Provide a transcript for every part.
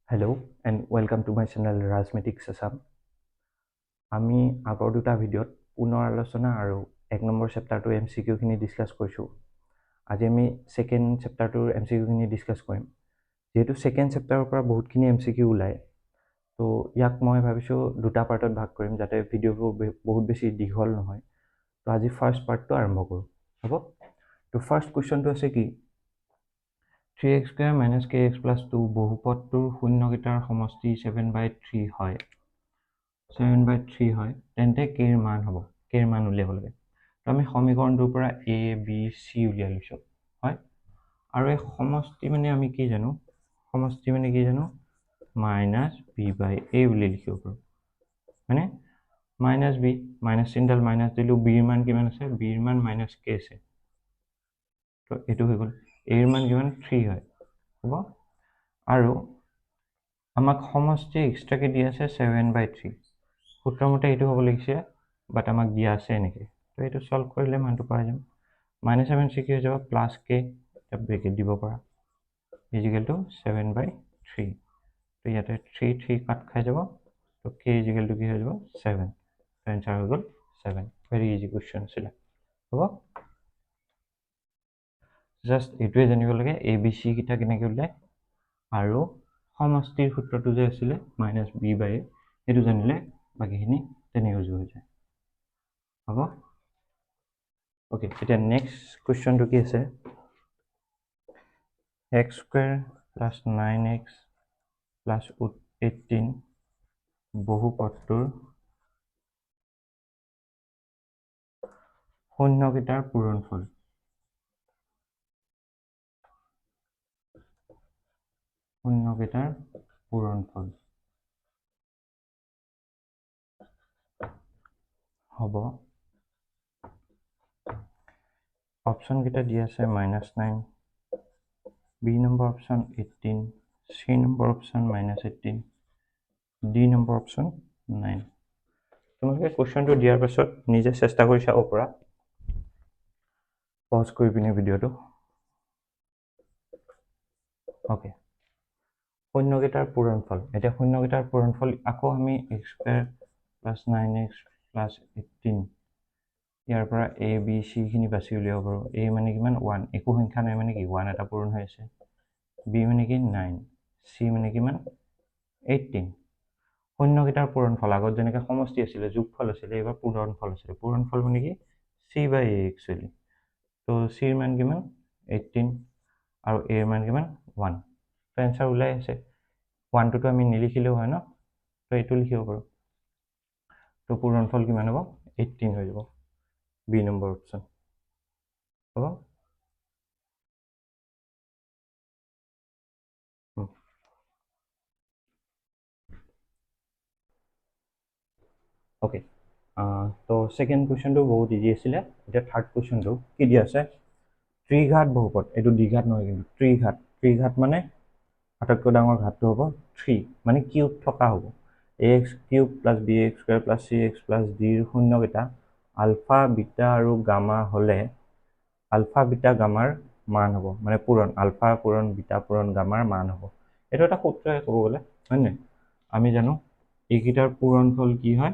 Hello and welcome to my channel Rajmetics Assam. আমি আগৰ দুটা ভিডিঅ'ত পুনৰ আলোচনা আৰু 1 নম্বৰ চেপ্টাৰটোৰ MCQ খিনি ডিসকাস কৰিছো। আজি আমি সেকেন্ড চেপ্টাৰটোৰ MCQ খিনি ডিসকাস কৰিম। যেহেতু সেকেন্ড চেপ্টাৰৰ পৰা বহুতখিনি MCQ ওলাই, তো ইয়াক মই ভাবিছো দুটা পাৰ্টত ভাগ কৰিম যাতে ভিডিঅ'বোৰ বহুত বেছি দীঘল নহয়। তো আজি ফাৰ্স্ট পাৰ্টটো আৰম্ভ কৰো। হ'ব? তো ফাৰ্স্ট কোৱেশ্চনটো আছে কি 3x² - kx + 2 বহুপদটোৰ শূন্যকেইটাৰ সমষ্টি 7/3 হয়। 7/3 হয়, তেন্তে k এর মান হ'ব। k এর মান উলিয়াব লাগে। তো আমি সমীকৰণটোৰ পৰা a b c উলিয়াই লৈছো, হয়? আৰু এই সমষ্টি মানে আমি কি জানো? সমষ্টি মানে কি জানো? -b/a বুলি লিখিব পাৰো। মানে -b মাইনাস চিনডাল মাইনাস দিলো, b এর মান কিমান আছে? b এর মান -k আছে। তো এটো হৈ গ'ল। a এর মান কিমান? 3 হয়। হ'ব? আৰু আমাক সমষ্টি এক্সট্ৰাকে দিয়া আছে 7/3। সূত্ৰমতে এইটো হ'ব লাগিছে, বাট আমাক দিয়া আছে এনেকে। তো এইটো সলভ কৰিলে মানটো পাই যাম। -7 কি হৈ যাব +k, এটা ব্ৰেকেট দিব পাৰা, ইজিকেল টু 7/3। তো ইয়াতে 3 কাট খাই যাব, তো k ইজিকেল টু কি হৈ যাব 7। তো এনসার হৈ গ'ল 7। ভেরি ইজি কোৱেশ্চন আছিলে। হ'ব? জাস্ট এইটোৱে জানিব লাগে a b c কিটা কেনেকৈ উলিয়ায় আৰু সমষ্টিৰ সূত্ৰটো যে আছিলে -b/a সেইটো জানিলে বাকিখিনি তেনেকৈ হৈ যায়। হ'ব? ওকে, এতিয়া নেক্সট কোৱেশ্চনটো কি আছে? x² + 9x + 18 বহুপদটোৰ শূন্যকেইটাৰ পূৰণফল। শূন্যকেইটাৰ পূৰণফল হ'ব। অপশন কেইটা দিয়া আছে -9, B number option 18, C number option -18, D number option 9। তোমালোকে কোৱেশ্চনটো দিয়াৰ পাছত নিজে চেষ্টা কৰি চাব পৰা, পজ কৰি পিনে ভিডিঅ'টো। ওকে, শূন্যকেইটাৰ পূৰণফল। এতিয়া শূন্যকেইটাৰ পূৰণফল আকৌ আমি x² + 9x + 18 ইয়াৰ পৰা a b c খিনি বাছি উলিয়াব পাৰো। a মানে কিমান 1, একো সংখ্যা নাই মানে কি 1 এটা পূৰণ হৈ আছে। b মানে কি 9, c মানে কিমান 18। শূন্যকেইটাৰ পূৰণফল আগত যেনেকৈ সমষ্টি আছিলে, যোগফল আছিলে, এইবাৰ পূৰণফল আছিলে। পূৰণফল মানে কি c/a একচুৱেলি। তো c এৰ মান কিমান 18 আৰু a এর মান কিমান 1। তো এনসার ওলাই আছে। 1টো আমি নিলিখিলেও হয় ন, তো এইটো লিখিব পাৰো। তো পূৰণফল কিমান হ'ব 18 হৈ যাব, বি নম্বৰ অপশন। হ'ব? ওকে, তো সেকেন্ড কোৱেশ্চনটো বহুত ইজি আছিলে। এতিয়া থাৰ্ড কোৱেশ্চনটো কি দিয়া আছে? ত্ৰিঘাত বহুপদ, এইটো দ্বিঘাত নহয় কিন্তু ত্ৰিঘাত। ত্ৰিঘাত মানে আটাইতকৈ ডাঙৰ ঘাতটো হ'ব 3, মানে কিউব থকা হ'ব। ax³ + bx² + cx + d ৰ শূন্যকেইটা আলফা, বিটা আৰু গামা হ'লে আলফা, বিটা, গামাৰ মান হ'ব, মানে পূৰণ আলফা পূৰণ বিটা পূৰণ গামাৰ মান হ'ব। এইটো এটা সূত্ৰই ক'ব গ'লে, হয় নাই? আমি জানো এইকেইটাৰ পূৰণফল কি হয়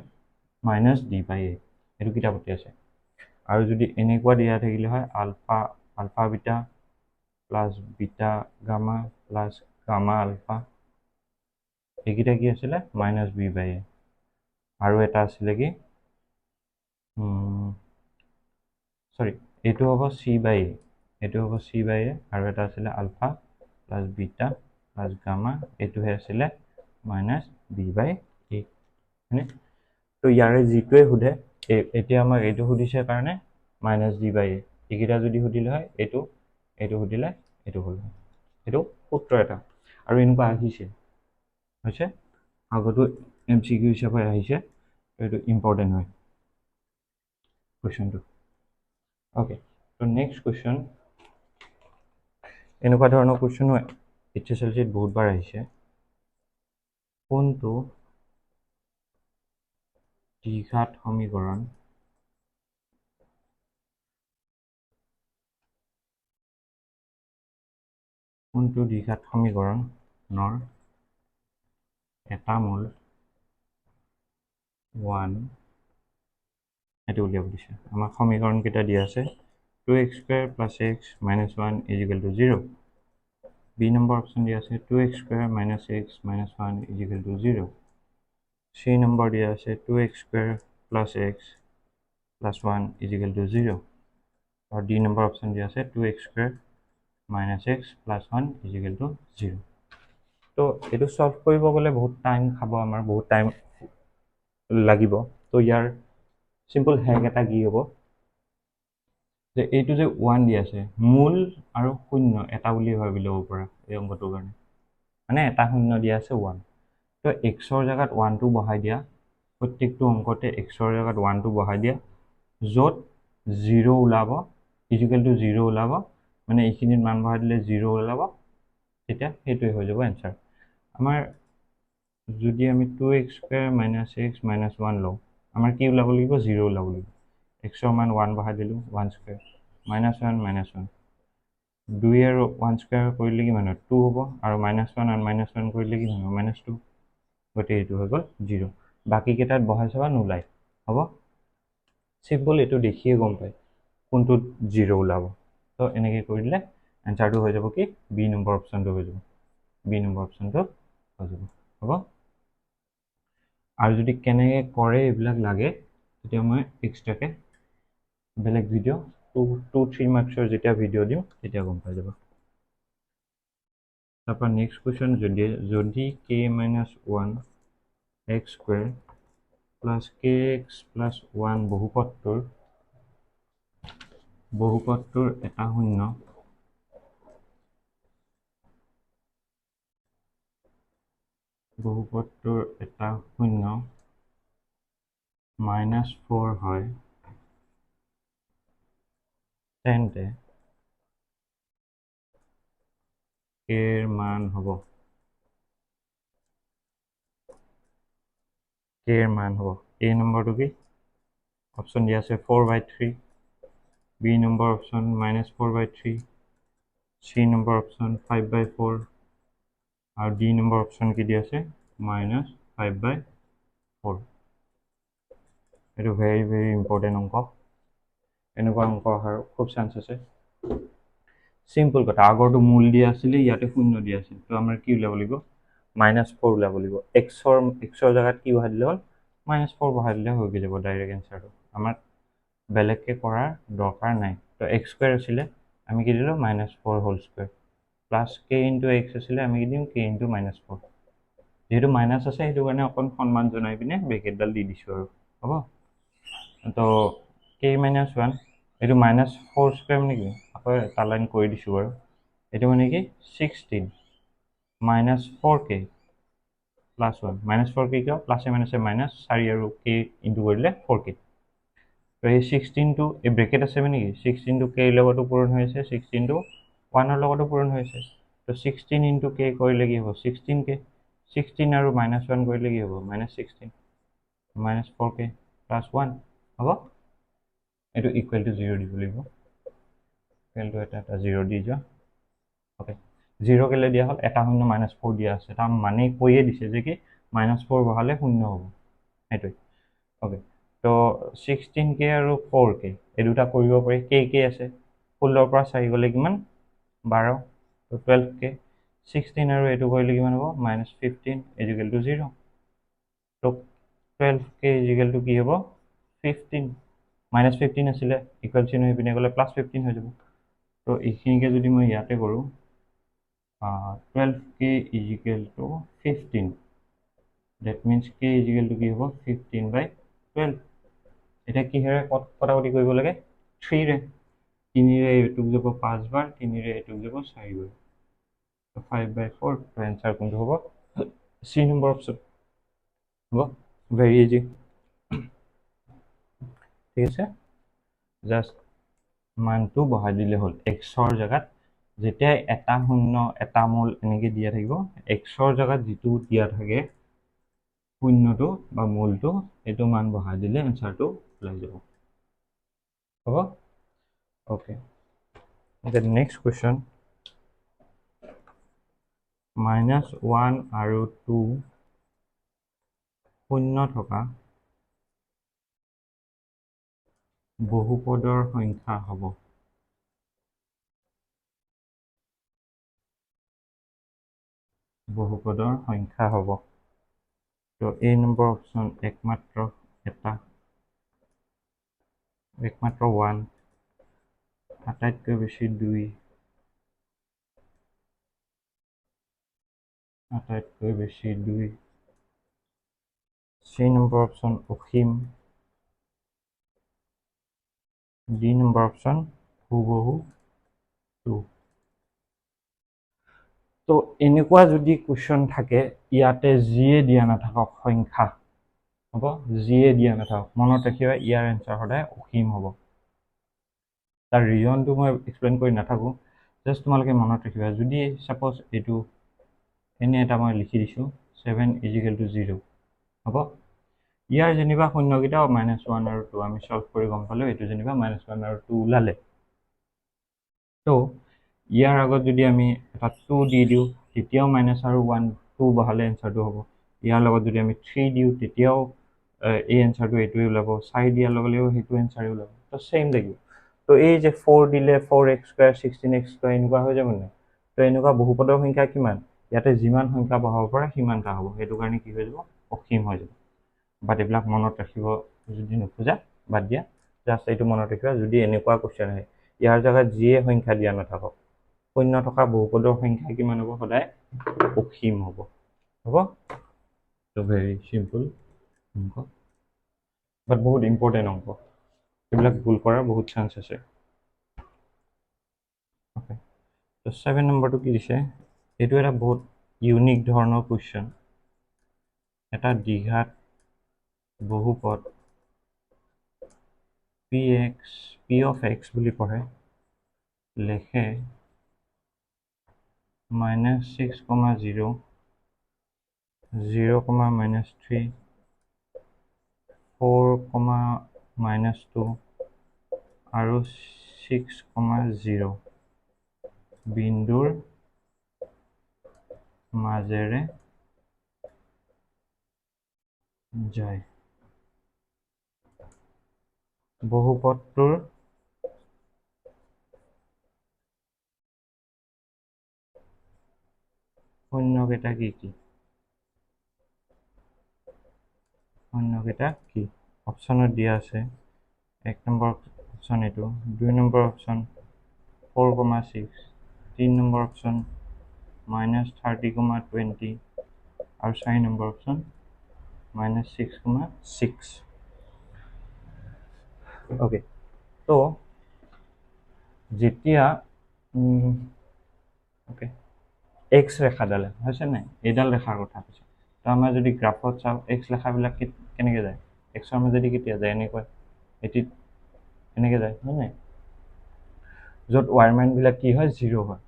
-d/a, এইটো কিতাপতে আছে। আৰু যদি এনেকুৱা দিয়া থাকিলে হয় alpha beta plus beta gamma plus gamma alpha, এইকেইটা কি আছিলে -b/a। আৰু এটা আছিলে কি সরি, এইটো হ'ব c/a, এইটো হ'ব c/a, আৰু এটা আছিলে alpha plus beta plus gamma, এইটোহে আছিলে -b/a। হয়নে? তো ইয়াৰে যিটোৱে সোধে, এতিয়া আমাক এইটো সুধিছে কাৰণে -d/a। এইকেইটা যদি সুধিলে হয় এইটো সুধিলে এইটো হ'ল হয়। এইটো সূত্ৰ এটা, আৰু এনেকুৱা আহিছে হৈছে, আগতো MCQ হিচাপে আহিছে। এইটো ইম্পৰ্টেণ্ট হয় কুৱেশ্যনটো। ওকে, তো নেক্সট কুৱেশ্যন, এনেকুৱা ধৰণৰ কুৱেশ্যনো HSLCত বহুতবাৰ আহিছে। কোনটো দ্বিঘাত সমীকৰণ কোনটো দ্বিঘাত সমীকৰণৰ এটা মূল 1 এটো উলিয়াব দিছে আমাৰ সমীকৰণ কেইটা দিয়া আছে 2x square plus x minus 1 is equal to 0 b number option দিয়া আছে 2x square minus x minus 1 is equal to 0 c number দিয়া আছে 2x square plus x plus 1 is equal to 0 আৰু d নম্বৰ অপচন দিয়া আছে 2x square minus x plus 1 is equal to 0 তো এটো solve কৰিব গলে বহুত টাইম খাব আমাৰ বহুত টাইম লাগিব তো ইয়াৰ সিম্পল হ্যাক এটা কি হ'ব যে এইটো যে 1 দি আছে মূল আৰু শূন্য এটা বুলি ভাবি ল'ব পৰা এই অংকটোৰ কাৰণে মানে এটা শূন্য দি আছে 1 তো x ৰ জায়গাত 1 টো বহাই দিয়া প্ৰত্যেকটো অংকতে x ৰ জায়গাত 1 টো বহাই দিয়া যত 0 ওলাব ইকুৱেল টু 0 ওলাব মানে এইখিনিত মান বহাই দিলে 0 ওলাব এটা হেতুই হৈ যাব आंसर আমাৰ যদি আমি 2x square minus x minus 1 লও আমাৰ কি ওলাব লাগিব 0 ওলাব লাগিব x ৰ মান 1 বহাই দিলো 1 square minus 1 minus 1 2 আৰু 1 square কৰিলে কি মানে 2 হ'ব আৰু minus 1 আৰু minus 1 কৰিলে কি হ'ব minus 2 গতে এইটো হৈ গল 0 বাকি কেটাত বহাই চাবা নোলাই হ'ব সিম্পল এটো দেখিয়ে গম পায় কোনটো 0 ওলাব তো এনেকৈ কৰিলে आंसरটো হৈ যাব কি বি নম্বৰ অপচনটো হৈ যাব বি নম্বৰ অপচনটো হৈ যাব হ'ব আৰু যদি কেনেকৈ কৰে এইবিলাক লাগে তেতিয়া মই এক্সট্ৰাকে বেলেগ ভিডিও 2-3 মাৰ্কছৰ যেতিয়া ভিডিও দিম তেতিয়া গম পাই যাব তারপর নেক্সট কোশ্চেন যদি k minus 1 x square plus kx plus 1 বহুপদটোৰ এটা শূন্য -4 হয় তেন্তে এৰ মান হব a নম্বৰটো কি অপশন দিয়া আছে 4/3 b number option -4/3 c number option 5/4 আৰু d নম্বৰ অপশন কি দিয়া আছে -5/4 এটো very ইম্পৰ্টেন্ট অংক এনেকুৱা অংক অহাৰ খুব চান্স আছে সিম্পল কথা আগৰটো মূল দিয়া আছিল ইয়াতে শূন্য দিয়া আছিল তো আমাৰ কি ওলাব লাগিব -4 ওলাব লাগিব x ৰ জায়গাত কি বহাই দিলে হ'ল -4 বহাই দিলে হৈ যাব ডাইৰেক্ট आंसरটো আমাৰ বেলেগকে কৰাৰ দৰকাৰ নাই তো x স্কয়াৰ আছিল আমি কি দিলো -4 whole square plus k * x আছিল আমি কি দিম k * -4 যেহেতু মাইনাস আছে সেইটো কাৰণে অকন সম্মান জনাই পিনে ব্ৰেকেটডাল দি দিছো আৰু হ'ব তো k - 1 এটো -4 স্কয়াৰ মানে কি আকৌ এটা লাইন কৰি দিছো আৰু এটো মানে কি 16 -4k plus 1 -4k কিয় প্লাসে মাইনাসে মাইনাস 4 আৰু k ইনটু কৰিলে 4k তো এই 16 টো এই ব্ৰেকেট আছে মানে কি 16 টো k লগতো পূৰণ হৈ আছে 16 টো 1 ৰ লগতো পূৰণ হৈ আছে তো 16 ইনটু k কৰিলে কি হ'ব 16k 16 আৰু -1 কৰিলে কি হ'ব -16 -4k plus 1 হ'ব এটো ইকুৱেল টু 0 দিব লাগিব ইকুৱেল টু এটা 0 দি যোৱা ওকে 0 কেলে দিয়া হল এটা শূন্য -4 দিয়া আছে তাৰ মানে কৈয়ে দিছে যে কি -4 বহালে শূন্য হ'ব এটোই ওকে তো 16k আৰু 4k এই দুটা কৰিব পাৰি k আছে 16 পৰা 4 গলে কিমান 12 তো 12k 16 আৰু এটো কৰিলে কিমান হ'ব -15 = 0 তো 12k = কি হ'ব 15 -15 আছিলে ইকুৱেল চিহ্ন হৈ পিনে গলে +15 হৈ যাব তো এইখিনিকে যদি মই ইয়াতে কৰো 12k = 15 that means k = কি হ'ব 15/12 এটা কি হেৰে কটাকটি কৰিব লাগে 3 ৰে 3 ৰে এটুক যাব 5 বাৰ 3 ৰে এটুক যাব 4 বাৰ তো 5/4 তো आंसर কোনটো হ'ব c নম্বৰ অপচন হ'ব ভেৰি ইজি ঠিক আছে জাস্ট মানটো বহাই দিলে হ'ল x ৰ জায়গাত যেতিয়া এটা শূন্য এটা মূল এনেকে দিয়া থাকিব x ৰ জায়গাত যেটো দিয়া থাকে শূন্যটো বা মূলটো এটো মান বহাই দিলে आंसरটো ওলাই যাব হ'ব ওকে the next question -1 আৰু 2 শূন্য থকা বহুপদৰ সংখ্যা হ'ব। বহুপদৰ সংখ্যা হ'ব। তো এই নম্বৰ অপশ্যন একমাত্ৰ এটা, একমাত্ৰ 1, আটাইতকৈ বেছি 2, আটাইতকৈ বেছি 2, C নম্বৰ অপশ্যন অসীম, D নম্বৰ অপশ্যন হুবহু 2। তো এনেকুৱা যদি কুৱেশ্যন থাকে ইয়াতে যিয়ে দিয়া নাথাকক সংখ্যা হ'ব, যিয়ে দিয়া নাথাকক, মনত ৰাখিবা ইয়াৰ এনচাৰ সদায় অসীম হ'ব। তাৰ ৰিজনটো মই এক্সপ্লেইন কৰি নাথাকোঁ, জাষ্ট তোমালোকে মনত ৰাখিবা। যদি ছাপ'জ এইটো এনে এটা মই লিখি দিছোঁ 7 = 0 হ'ব, ইয়াৰ যেনিবা শূন্যকেইটা -1 আৰু 2 আমি চল্ভ কৰি গম পালোঁ, এইটো যেনিবা -1 আৰু 2 ওলালে। তো ইয়াৰ আগত যদি আমি এটা 2 দি দিওঁ তেতিয়াও মাইনাছ আৰু 1 2 বহালে এনচাৰটো হ'ব। ইয়াৰ লগত যদি আমি 3 দিওঁ তেতিয়াও এই এনচাৰটো এইটোৱে ওলাব। 4 দিয়াৰ লগে লগেও সেইটো এনচাৰে ওলাব। তো ছেইম লাগিব। তো এই যে 4 দিলে 4x² 16x² এনেকুৱা হৈ যাব নাই? তো এনেকুৱা বহুপদৰ সংখ্যা কিমান? ইয়াতে যিমান সংখ্যা বহাব পৰা সিমানটা হ'ব। সেইটো কাৰণে কি হৈ যাব? অসীম হৈ যাব। বাট এইবিলাক মনত ৰাখিব যদি নোখোজা বাদ দিয়া, জাষ্ট এইটো মনত ৰাখিবা। যদি এনেকুৱা কুৱেশ্যন আহে ইয়াৰ জেগাত যিয়ে সংখ্যা দিয়া নাথাকক, শূন্য থকা বহুপদৰ সংখ্যা কিমান হ'ব? সদায় অসীম হ'ব। হ'ব? তো ভেৰি চিম্পল অংক, বাট বহুত ইম্পৰ্টেণ্ট অংক। এইবিলাক ভুল কৰাৰ বহুত চান্স আছে। অ'কে, তো 7 নম্বৰটো কি দিছে? এইটো এটা বহুত ইউনিক ধৰণৰ কুৱেশ্যন। এটা দ্বিঘাত বহুপদ p of x বুলি পঢ়ে, লেখে -6, 0, 0, -3, 4, -2 আৰু 6, 0 বিন্দুৰ মাজেৰে যায়। বহুপদটোৰ শূন্যকেইটা কি কি? শূন্যকেইটা কি? অপশ্যনত দিয়া আছে। 1 নম্বৰ অপশ্যন এইটো, 2 নম্বৰ অপশ্যন 4, 6, 3 নম্বৰ অপশ্যন -30, 20 আৰু 4 নম্বৰ অপশ্যন -6, 6। অ'কে, তো যেতিয়া অ'কে এক্স ৰেখাডালে হৈছে নাই, এইডাল ৰেখাৰ কথা কৈছে। তো আমাৰ যদি গ্ৰাফত চাওঁ এক্স ৰেখাবিলাক কেনেকৈ যায়? এক্সৰ মাজেদি কেতিয়া যায়? এনেকৈ এটিত এনেকৈ যায় হয় নাই? য'ত ৱাইৰ মানবিলাক কি হয়? 0 হয়।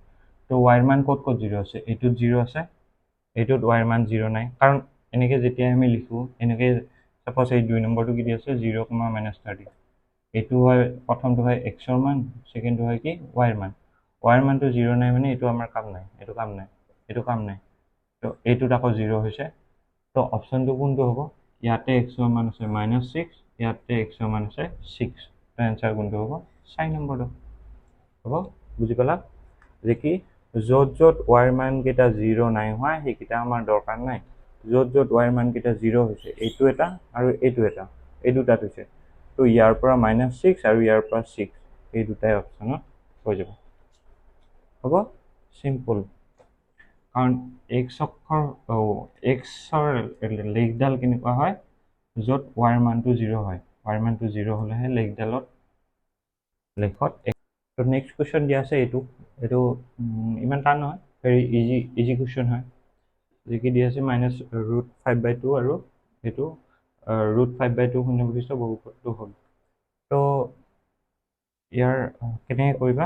তো ৱাইৰ মান ক'ত ক'ত 0 আছে? এইটোত 0 আছে, এইটোত ৱাইৰ মান 0 নাই। কাৰণ এনেকৈ যেতিয়া আমি লিখোঁ এনেকৈ, ছাপ'জ এই 2 নম্বৰটো কি দি আছে? 0, -30। এইটো হয়, প্ৰথমটো হয় এক্সৰ মান, ছেকেণ্ডটো হয় কি? ৱাইৰ মান। ৱাইৰ মানটো 0 নাই মানে এইটো আমাৰ কাম নাই, এইটো কাম নাই, এইটো কাম নাই। তো এইটোত আকৌ 0 হৈছে। তো অপশ্যনটো কোনটো হ'ব? ইয়াতে এক্সৰ মান আছে -6, ইয়াতে এক্সৰ মান আছে 6। তো এনচাৰ কোনটো হ'ব? 4 নম্বৰটো হ'ব। বুজি পালা? যে কি য'ত য'ত ৱাইৰ মানকেইটা 0 নাই হোৱা সেইকেইটা আমাৰ দৰকাৰ নাই। য'ত য'ত ৱাইৰ মানকেইটা 0 হৈছে, এইটো এটা আৰু এইটো এটা, এই দুটাত হৈছে। তো ইয়াৰ পৰা -6 আৰু ইয়াৰ পৰা 6, এই দুটাই অপশ্যনত হৈ যাব। হ'ব? চিম্পল। কাৰণ এক্সৰ লেখডাল কেনেকুৱা হয়? য'ত ৱাইৰ মানটো 0 হয়, ৱাইৰ মানটো 0 হ'লেহে লেখত। তো নেক্সট কুৱেশ্যন দিয়া আছে এইটো ইমান টান নহয়, ভেৰি ইজি কুৱেশ্যন হয়। যি কি দিয়া আছে -√5/2 আৰু এইটো √5/2 শূন্যবশিষ্ট বহুপদটো হ'ল। তো ইয়াৰ কেনেকৈ কৰিবা?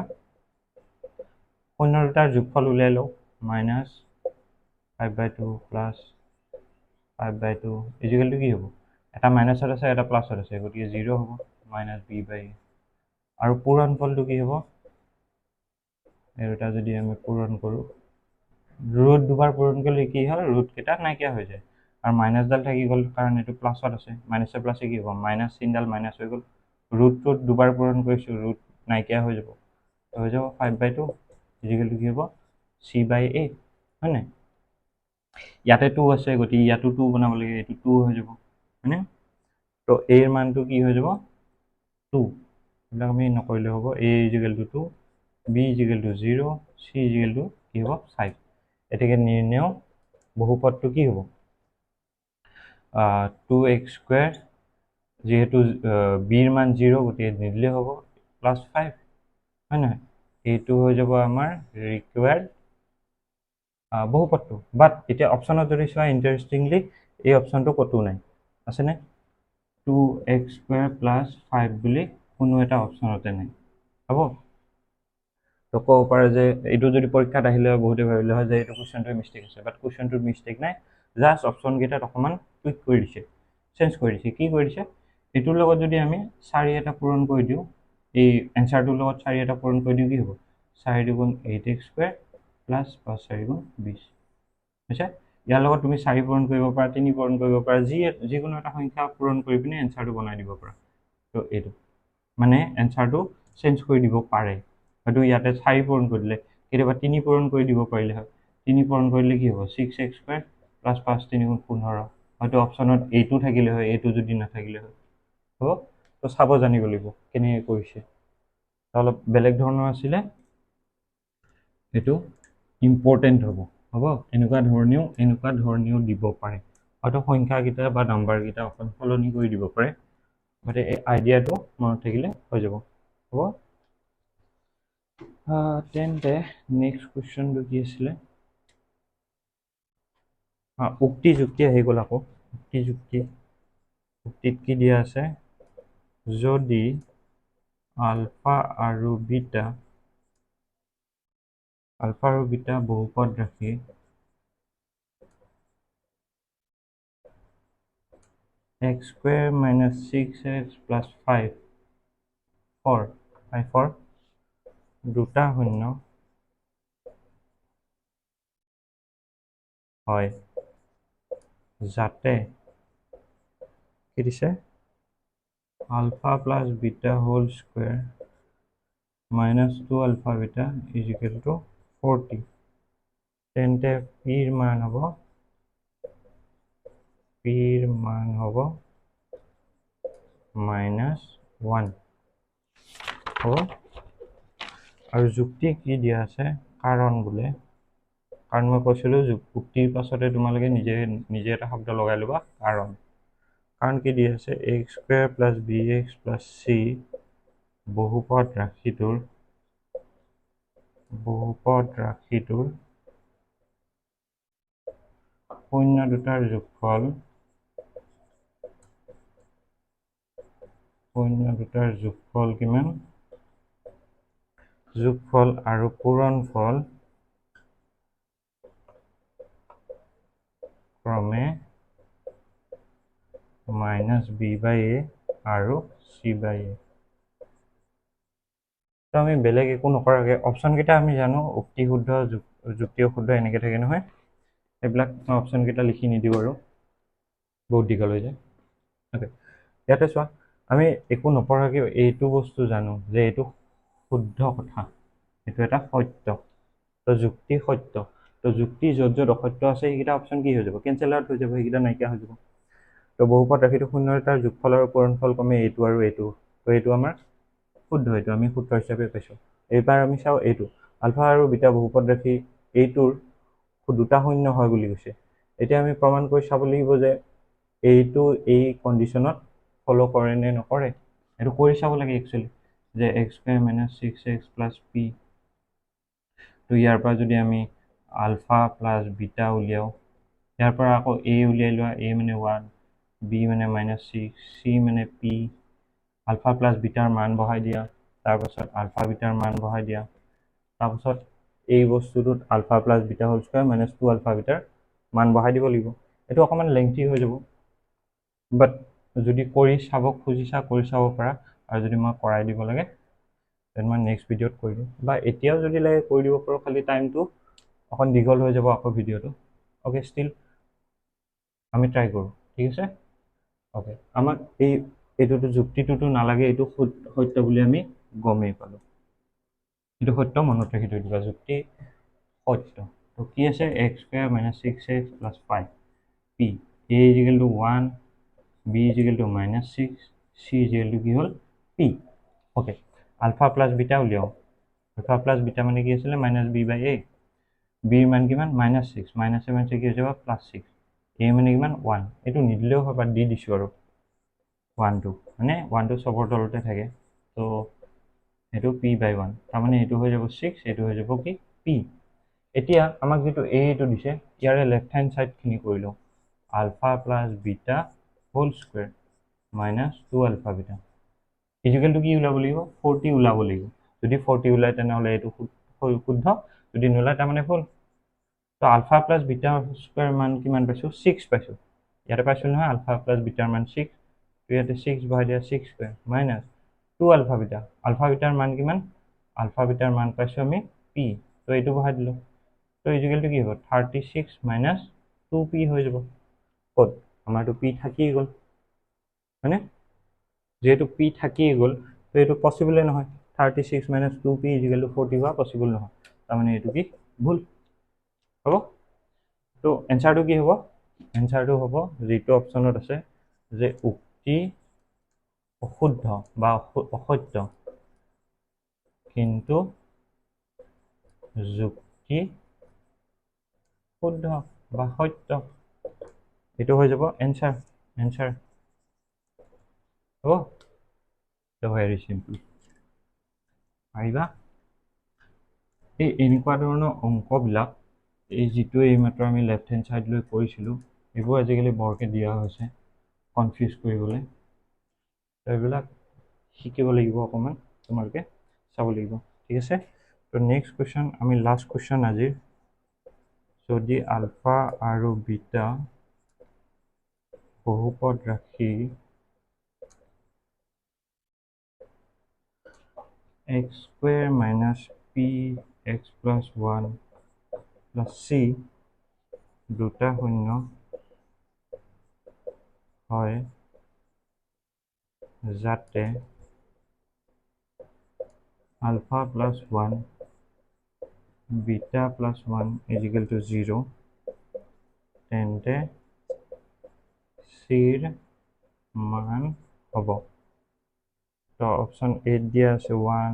শূন্য দুটাৰ যোগফল উলিয়াই লওঁ। -5/2 + 5/2 ইজিকেলটো কি হ'ব? এটা মাইনাছত আছে, এটা প্লাছত আছে, গতিকে 0 হ'ব, -b/a। আৰু পূৰণ ফলটো কি হ'ব? এই দুটা যদি আমি পূৰণ কৰোঁ, ৰুট দুবাৰ পূৰণ কৰিলে কি হয়? ৰুটকেইটা নাইকিয়া হৈ যায়। আৰু মাইনাছডাল থাকি গ'ল কাৰণ এইটো প্লাছত আছে, মাইনাছে প্লাছে কি হ'ব, মাইনাছ চিনডাল মাইনাছ হৈ গ'ল, ৰুট দুবাৰ পূৰণ কৰিছোঁ, ৰুট নাইকিয়া হৈ যাব, হৈ যাব 5/2 ইজিকেলটো কি হ'ব c/8 হয় নাই? ইয়াতে 2 আছে, গতিকে ইয়াতো 2 বনাব লাগে, এইটো 2 হৈ যাব হয়নে? তো এৰ মানটো কি হৈ যাব 2, এইবিলাক আমি নকৰিলে হ'ব, a ইজিকেলটো 2, b ইজিকেলটো 0, c ইজিকেলটো কি হ'ব 5। এতেকে নিৰ্ণয় বহুপদটো কি হ'ব 2x² যেহেতু বিৰ মান 0 গতিকে নিদিলে হ'ব +5 হয় নহয়? এইটো হৈ যাব আমাৰ ৰিকুৱাৰ্ড বহুপদটো। বাট এতিয়া অপশ্যনত যদি চোৱা ইণ্টাৰেষ্টিংলি এই অপশ্যনটো ক'তো নাই, আছেনে? 2x² + 5 বুলি কোনো এটা অপশ্যনতে নাই, হ'ব? তো ক'ব পাৰে যে এইটো যদি পৰীক্ষাত আহিলে হয় বহুতে ভাবিলে হয় যে এইটো কুৱেশ্যনটোৱে মিষ্টেক আছে, বাট কুৱেশ্যনটোত মিষ্টেক নাই, জাষ্ট অপশ্যনকেইটাত অকণমান টুইক কৰি দিছে, চেঞ্জ কৰি দিছে। কি কৰি দিছে, এইটোৰ লগত যদি আমি 4 এটা পূৰণ কৰি দিওঁ, এই এনচাৰটোৰ লগত 4 এটা পূৰণ কৰি দিওঁ কি হ'ব 4 × 8x² + 5 4 × 20 হৈছে। ইয়াৰ লগত তুমি 4 পূৰণ কৰিব পাৰা, 3 পূৰণ কৰিব পাৰা, যিকোনো এটা সংখ্যা পূৰণ কৰি পিনে এনচাৰটো বনাই দিব পাৰা। তো এইটো মানে এনচাৰটো চেঞ্জ কৰি দিব পাৰে, হয়তো ইয়াতে 4 পূৰণ কৰি দিলে, কেতিয়াবা 3 পূৰণ কৰি দিব পাৰিলে হয়, 3 পূৰণ কৰিলে কি হ'ব 6x² + 5 3 × 15, হয়তো অপশ্যনত এইটো থাকিলে হয়, এইটো যদি নাথাকিলে হয়, হ'ব? তো চাব জানিব লাগিব কেনেকৈ কৰিছে, অলপ বেলেগ ধৰণৰ আছিলে, এইটো ইম্পৰ্টেণ্ট হ'ব, হ'ব? এনেকুৱা ধৰণেও দিব পাৰে, হয়তো সংখ্যাকেইটা বা নাম্বাৰকেইটা অকণ সলনি কৰি দিব পাৰে, গতিকে এই আইডিয়াটো মনত থাকিলে হৈ যাব, হ'ব? তেন্তে নেক্সট কুৱেশ্যনটো কি আছিলে, উক্তি যুক্তি আহি গ'ল আকৌ। উক্তিত কি দিয়া আছে, যদি আলফা আৰু বিটা বহুপদ ৰাশি x² - 6x + 5 দুটা শূন্য হয়, যাতে কি দিছে alpha + beta whole square -2 alpha beta = 40, তেন্তে পিৰ মান হ'ব -1, হ'ব? আৰু যুক্তি কি দিয়া আছে, কাৰণ বোলে, কাৰণ মই কৈছিলোঁ উক্তিৰ পাছতে তোমালোকে নিজে এটা শব্দ লগাই ল'বা, কাৰণ কি দিয়া আছে, x² + bx + c বহুপদ ৰাশিটোৰ শূন্য দুটাৰ যোগফল কিমান, যোগফল আৰু পূৰণফল ক্ৰমে -b/a আৰু c/a। তো আমি বেলেগ একো নকৰাকৈ অপশ্যনকেইটা আমি জানো, উক্তি শুদ্ধ যুক্তি অশুদ্ধ এনেকৈ থাকে নহয়, এইবিলাক মই অপশ্যনকেইটা লিখি নিদিওঁ আৰু বহুত দীঘল হৈ যায়। অ'কে, ইয়াতে চোৱা, আমি একো নপঢ়াকৈ এইটো বস্তু জানো যে এইটো শুদ্ধ কথা, এইটো এটা সত্য, তো যুক্তি সত্য, তো যুক্তি য'ত অসত্য আছে সেইকেইটা অপশ্যন কি হৈ যাব, কেঞ্চেল আউট হৈ যাব, সেইকেইটা নাইকিয়া হৈ যাব। তো বহুপদ ৰাশিটো শূন্য দুটাৰ যোগফল আৰু পূৰণফল ক্ৰমে এইটো আৰু এইটো, তো এইটো আমাৰ শুদ্ধ, এইটো আমি সূত্ৰ হিচাপে পাইছোঁ। এইবাৰ আমি চাওঁ এইটো আলফা আৰু বিটা বহুপদ ৰাশি এইটোৰ দুটা শূন্য হয় বুলি কৈছে। এতিয়া আমি প্ৰমাণ কৰি চাব লাগিব যে এইটো এই কণ্ডিশ্যনত ফ'ল' কৰে নে নকৰে, এইটো কৰি চাব লাগে একচুৱেলি, যে x² - 6x + p, তো ইয়াৰ পৰা যদি আমি আলফা + বিটা উলিয়াওঁ, ইয়াৰ পৰা আকৌ a উলিয়াই লোৱা, a মানে 1, b মানে -6, c মানে p, আলফা + বিটাৰ মান বহাই দিয়া, তাৰপাছত আলফা বিটাৰ মান বহাই দিয়া, তাৰপাছত এই বস্তুটোত alpha + beta whole square -2 alpha বিটাৰ মান বহাই দিব লাগিব। এইটো অকণমান লেংথি হৈ যাব, বাট যদি কৰি চাব খুজিছা কৰি চাব পাৰা, আৰু যদি মই কৰাই দিব লাগে দেন মই নেক্সট ভিডিঅ'ত কৰি দিম, বা এতিয়াও যদি লাগে কৰি দিব পাৰোঁ, খালি টাইমটো অকণ দীঘল হৈ যাব আকৌ ভিডিঅ'টো। অ'কে, ষ্টিল আমি ট্ৰাই কৰোঁ, ঠিক আছে। অ'কে, আমাক এইটোতো যুক্তিটোতো নালাগে, এইটো সত্য বুলি আমি গমেই পালোঁ। এইটো সত্য, মনত ৰাখি থৈ দিবা, যুক্তি সত্য। তো কি আছে, x² - 6x + 5 p a = 1 b = -6 c = কি হ'ল p। Okay, alpha plus beta উলিয়াওঁ। আলফা প্লাছ বিটা মানে কি আছিলে, -b/a। বিৰ মান কিমান, -6, -a মানে কি হৈ যাব, +6, a মানে কিমান 1। এইটো নিদিলেও হয়, বাট দি দিছোঁ আৰু 1টো, মানে 1টো চবৰ তলতে থাকে, তো এইটো p/1, তাৰমানে এইটো হৈ যাব 6, এইটো হৈ যাব কি p। এতিয়া আমাক যিটো এইটো দিছে, ইয়াৰে লেফ্ট হেণ্ড ছাইডখিনি কৰি লওঁ। Alpha plus beta whole square -2 alpha beta ইজিকেলটো কি ওলাব লাগিব, 40 ওলাব লাগিব। যদি 40 ওলায় তেনেহ'লে এইটো শুদ্ধ, যদি নোলায় তাৰমানে ভুল। তো আলফা প্লাছ বিটা স্কুৱেৰ মান কিমান পাইছোঁ, 6 পাইছোঁ। ইয়াতে পাইছোঁ নহয়, আলফা প্লাছ বিটাৰ মান 6, তো ইয়াতে 6 বহাই দিয়া, 6 স্কুৱেৰ -2 আলফা বিটা। আলফা বিটাৰ মান কিমান, আলফা বিটাৰ মান পাইছোঁ আমি p, তো এইটো বহাই দিলোঁ। তো ইজিকেলটো কি হ'ব, 36 - 2p হৈ যাব। ক'ত, আমাৰতো p থাকিয়ে গ'ল, হয়নে? যিহেতু p থাকিয়ে গ'ল, তো এইটো পচিবলে নহয়। 36 - 2p = 40 হোৱা পচিবল নহয়, তাৰমানে এইটো কি ভুল হ'ব। তো এনচাৰটো কি হ'ব, এনচাৰটো হ'ব যিটো অপশ্যনত আছে, যে উক্তি অশুদ্ধ বা অসত্য কিন্তু যুক্তি শুদ্ধ বা সত্য, এইটো হৈ যাব এনচাৰ। এনচাৰ হ'ব, ভেৰি চিম্পল। পাৰিবা। এই এনেকুৱা ধৰণৰ অংকবিলাক, এই যিটো এইমাত্ৰ আমি লেফ্ট হেণ্ড ছাইড লৈ কৰিছিলোঁ, এইবোৰ আজিকালি বৰকৈ দিয়া হৈছে কনফিউজ কৰিবলৈ। এইবিলাক শিকিব লাগিব অকণমান, তোমালোকে চাব লাগিব, ঠিক আছে। তো নেক্সট কুৱেশ্যন, আমি লাষ্ট কুৱেশ্যন আজিৰ। যদি আলফা আৰু বিটা বহুপদ ৰাশি x² - px + 1 + c দুটা শূন্য হয়, যাতে আলফা প্লাছ 1 বিটা প্লাছ 1 = 0, তেন্তে চিৰ মান হ'ব। তো অপশ্যন এত দিয়া আছে 1,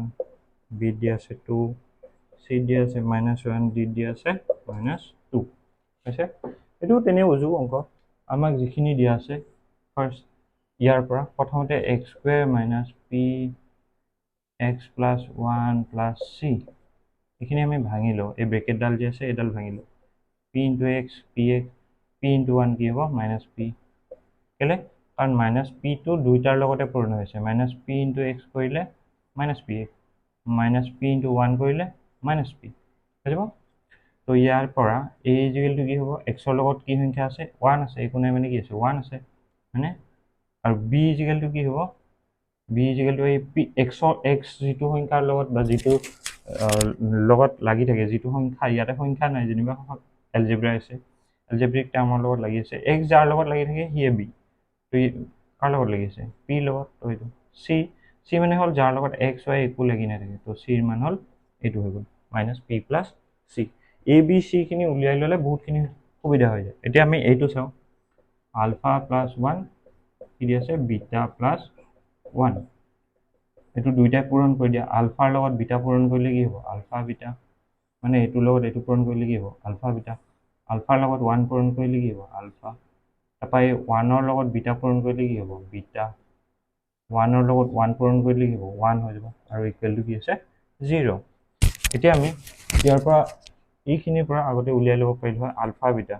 বিত দিয়া আছে 2, চিত দিয়া আছে -1, ডিত দিয়া আছে -2, হৈছে। এইটো তেনেই উজু অংক। আমাক যিখিনি দিয়া আছে, ফাৰ্ষ্ট ইয়াৰ পৰা প্ৰথমতে x² - px + 1 + c, এইখিনি আমি ভাঙি লওঁ। এই ব্ৰেকেটডাল যে আছে, এইডাল ভাঙি লওঁ। p × x, px, p × 1 কি হ'ব, -p। কেলৈ, কাৰণ -pটো দুইটাৰ লগতে পূৰণ হৈছে। -p × x কৰিলে -px, -p × 1 কৰিলে -p, হৈ যাব। তো ইয়াৰ পৰা a = কি হ'ব, x ৰ লগত কি সংখ্যা আছে, 1 আছে, একো নাই মানে কি আছে, 1 আছে, হয়নে? আৰু b = কি হ'ব, b = এই x যিটো সংখ্যাৰ লগত বা যিটো লগত লাগি থাকে, যিটো সংখ্যা, ইয়াতে সংখ্যা নাই যেনিবা, এলজেব্ৰা আছে, এলজেব্ৰিক টাৰ্মৰ লগত লাগি আছে, x যাৰ লগত লাগি থাকে সিয়ে b। তো কাৰ লগত লাগি আছে, p লগত, তো এইটো c মানে হ'ল যাৰ লগত x y একো লাগি নাথাকে, তো চিৰ মান হ'ল এইটো হৈ গ'ল -p + c। a b c খিনি উলিয়াই ল'লে বহুতখিনি সুবিধা হৈ যায়। এতিয়া আমি এইটো চাওঁ, আলফা প্লাছ 1 কি দি আছে, বিটা প্লাছ 1, এইটো দুইটাই পূৰণ কৰি দিয়া। আলফাৰ লগত বিটা পূৰণ কৰিলে কি হ'ব, আলফা বিটা, মানে এইটোৰ লগত এইটো পূৰণ কৰিলে কি হ'ব, আলফা বিটা। আলফাৰ লগত 1 পূৰণ কৰিলে কি হ'ব, আলফা। তাৰপৰা এই 1ৰ লগত বিটা পূৰণ কৰিলে কি হ'ব, বিটা। 1ৰ লগত 1 পূৰণ কৰিলে কি হ'ব, 1 হৈ যাব, আৰু ইকুৱেলটো কি আছে, 0। এতিয়া আমি ইয়াৰ পৰা এইখিনিৰ পৰা আগতে উলিয়াই ল'ব পাৰিলোঁ হয় আলফা বিটা,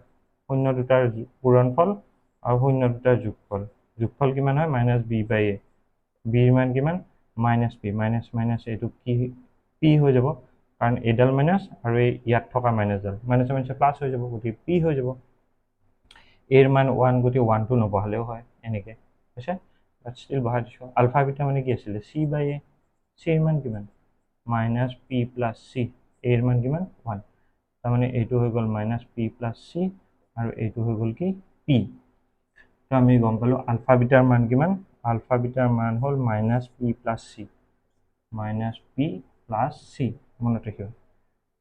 শূন্য দুটাৰ পূৰণফল আৰু শূন্য দুটাৰ যোগফল। যোগফল কিমান হয়, -b/a। বিৰ মান কিমান, -p, এইটো কি p হৈ যাব, কাৰণ এইডাল মাইনাছ আৰু এই ইয়াত থকা মাইনাছডাল, মাইনাছে প্লাছ হৈ যাব, গতিকে p হৈ যাব। এৰ মান 1, গতিকে 1টো নবহালেও হয়, এনেকৈ হৈছে। বাট ষ্টিল বহাই দিছোঁ। আলফা বিটা মানে কি আছিলে, c/a, চিৰ মান কিমান, -p + c, এৰ মান কিমান 1, তাৰমানে এইটো হৈ গ'ল -p + c, আৰু এইটো হৈ গ'ল কি p। তো আমি গম পালোঁ আলফা বিটাৰ মান কিমান আলফা বিটাৰ মান হ'ল -p + c -p + c মনত ৰাখিব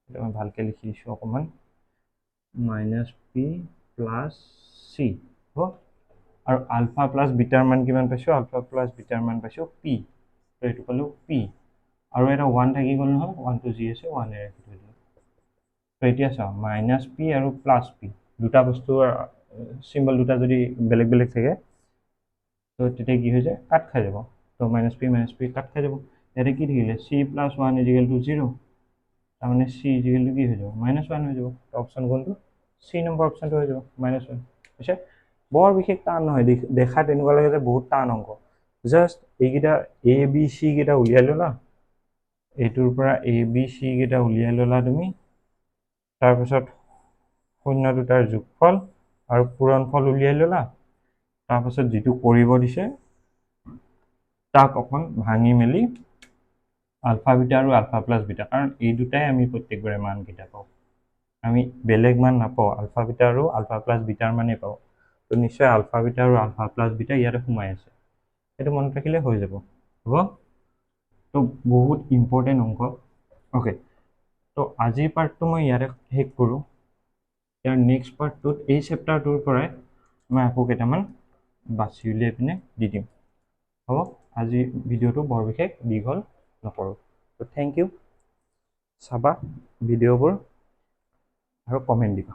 এটা মই ভালকৈ লিখি দিছোঁ অকণমান -p + c হ'ব আৰু আলফা প্লাছ বিটাৰ মান কিমান পাইছোঁ আলফা প্লাছ বিটাৰ মান পাইছোঁ p তো এইটো পালোঁ p আৰু এটা 1 থাকি গ'ল নহয় 1টো যি আছে 1 ৰাখি থৈ দিলোঁ তো এতিয়া চাওঁ -p আৰু +p দুটা বস্তুৰ চিম্বল দুটা যদি বেলেগ বেলেগ থাকে তো তেতিয়া কি হৈ যায় কাট খাই যাব তো -p কাট খাই যাব ইয়াতে কি থাকিলে c + 1 = 0 তাৰমানে c = কি হৈ যাব -1 হৈ যাব অপশ্যন কোনটো c নম্বৰ অপশ্যনটো হৈ যাব -1 হৈছে বৰ বিশেষ টান নহয় দেখা তেনেকুৱা লাগে যে বহুত টান অংক জাষ্ট এইকেইটা a b c কেইটা উলিয়াই ল'লা এইটোৰ পৰা a b c কেইটা উলিয়াই ল'লা তুমি তাৰপিছত শূন্য দুটাৰ যোগফল আৰু পূৰণফল উলিয়াই ল'লা তাৰপিছত যিটো কৰিব দিছে তাক অকণ ভাঙি মেলি আলফা বিটা আৰু আলফা প্লাছ বিটা কাৰণ এই দুটাই আমি প্ৰত্যেকবাৰে মানকেইটা পাওঁ আমি বেলেগ মান নাপাওঁ আলফা বিটা আৰু আলফা প্লাছ বিটাৰ মানেই পাওঁ তো নিশ্চয় আলফা বিটা আৰু আলফা প্লাছ বিটা ইয়াতে সোমাই আছে সেইটো মনত ৰাখিলে হৈ যাব হ'ব তো বহুত ইম্পৰ্টেণ্ট অংক অ'কে তো আজিৰ পাৰ্টটো মই ইয়াতে শেষ কৰোঁ ইয়াৰ নেক্সট পাৰ্টটোত এই চেপ্টাৰটোৰ পৰাই মই আকৌ কেইটামান বাছি উলিয়াই পিনে দি দিম হ'ব আজি ভিডিঅ'টো বৰ বিশেষ দীঘল নকৰোঁ তো থেংক ইউ চাবা ভিডিঅ'বোৰ আৰু কমেণ্ট দিবা